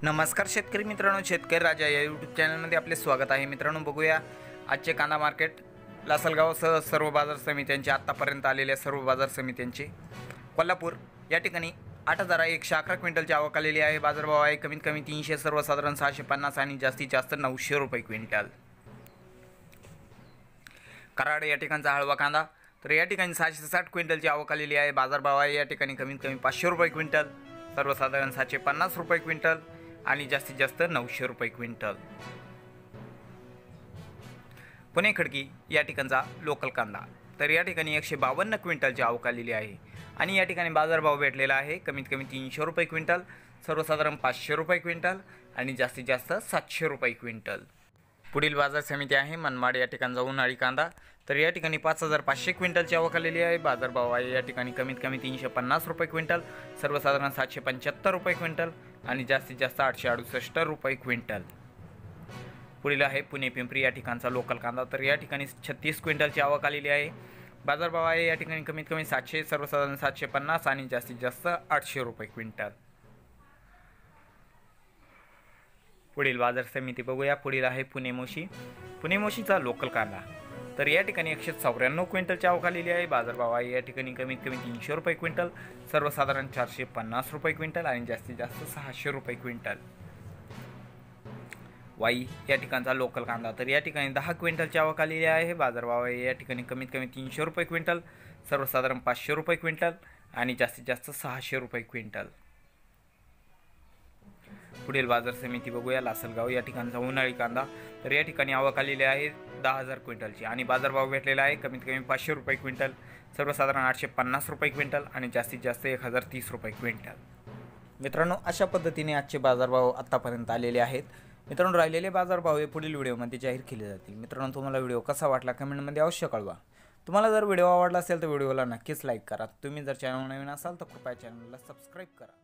नमस्कार शेतकरी मित्रांनो, शेतकरी राजा या यूट्यूब चॅनलमध्ये आपले स्वागत आहे। मित्रांनो, बघूया आजचे कांदा मार्केट लासलगावसह सर्व बाजार समित्यांचे आत्तापर्यंत आलेल्या सर्व बाजार समित्यांचे। कोल्हापूर या ठिकाणी 8,111 क्विंटलची आवक आलेली आहे। बाजारभाव आहे कमीत कमी 300, सर्वसाधारण 650 आणि जास्तीत जास्त 900 रुपये क्विंटल। कराड या ठिकाणचा हळवा कांदा तर या ठिकाणी 660 क्विंटलची आवक आलेली आहे। बाजारभाव आहे या ठिकाणी कमीत कमी 500 रुपये क्विंटल, सर्वसाधारण 750 रुपये क्विंटल आणि जास्तीत जास्त 900 रुपये क्विंटल। पुणे खडकी या ठिकाणचा लोकल कांदा तर या ठिकाणी 152 क्विंटलची आवक आलेली आहे आणि या ठिकाणी बाजारभाव भेटलेला आहे कमीत कमी 300 रुपये क्विंटल, सर्वसाधारण 500 रुपये क्विंटल आणि जास्तीत जास्त 700 रुपये क्विंटल। पुढील बाजार समिती आहे मनमाड या ठिकाणचा उन्हाळी कांदा तर या ठिकाणी 5,500 क्विंटलची आवक आलेली आहे। बाजारभाव आहे या ठिकाणी कमीत कमी 350 रुपये क्विंटल, सर्वसाधारण 775 रुपये क्विंटल आणि जास्तीत जास्त 868 रुपये क्विंटल। पुढील आहे पुणे पिंपरी या ठिकाणचा लोकल कांदा तर या ठिकाणी 36 क्विंटलची आवक आलेली आहे। बाजारभाव आहे या ठिकाणी कमीत कमी 700, सर्वसाधारण 750 आणि जास्तीत जास्त 800 रुपये क्विंटल। पुढील बाजार समिती बघूया। पुढील आहे पुणे मोशीचा लोकल कांदा तर या ठिकाणी 194 क्विंटलची आवक आलेली आहे। बाजारभाव आहे या ठिकाणी कमीत कमी 300 रुपये क्विंटल, सर्वसाधारण 450 रुपये क्विंटल आणि जास्तीत जास्त 600 रुपये क्विंटल। वाई या ठिकाणचा लोकल कांदा तर या ठिकाणी 10 क्विंटलची आवक आलेली आहे। बाजारभाव आहे या ठिकाणी कमीत कमी 300 रुपये क्विंटल, सर्वसाधारण 500 रुपये क्विंटल आणि जास्तीत जास्त 600 रुपये क्विंटल। पुढील बाजार समिती बघूया। लासलगाव या ठिकाणचा उन्हाळी कांदा तर या ठिकाणी आवक आलेली आहे 10,000 क्विंटलची आणि बाजारभाव भेटलेला आहे कमीत कमी 500 रुपये क्विंटल, सर्वसाधारण 850 रुपये क्विंटल आणि जास्तीत जास्त 1,030 रुपये क्विंटल। मित्रांनो, अशा पद्धतीने आजचे बाजारभाव आत्तापर्यंत आलेले आहेत। मित्रांनो, राहिलेले बाजारभाव हे पुढील व्हिडिओमध्ये जाहीर केले जातील। मित्रांनो, तुम्हाला व्हिडिओ कसा वाटला कमेंटमध्ये अवश्य कळवा। तुम्हाला जर व्हिडिओ आवडला असेल तर व्हिडिओला नक्कीच लाईक करा। तुम्ही जर चॅनल नवीन असाल तर कृपया चॅनलला सबस्क्राईब करा।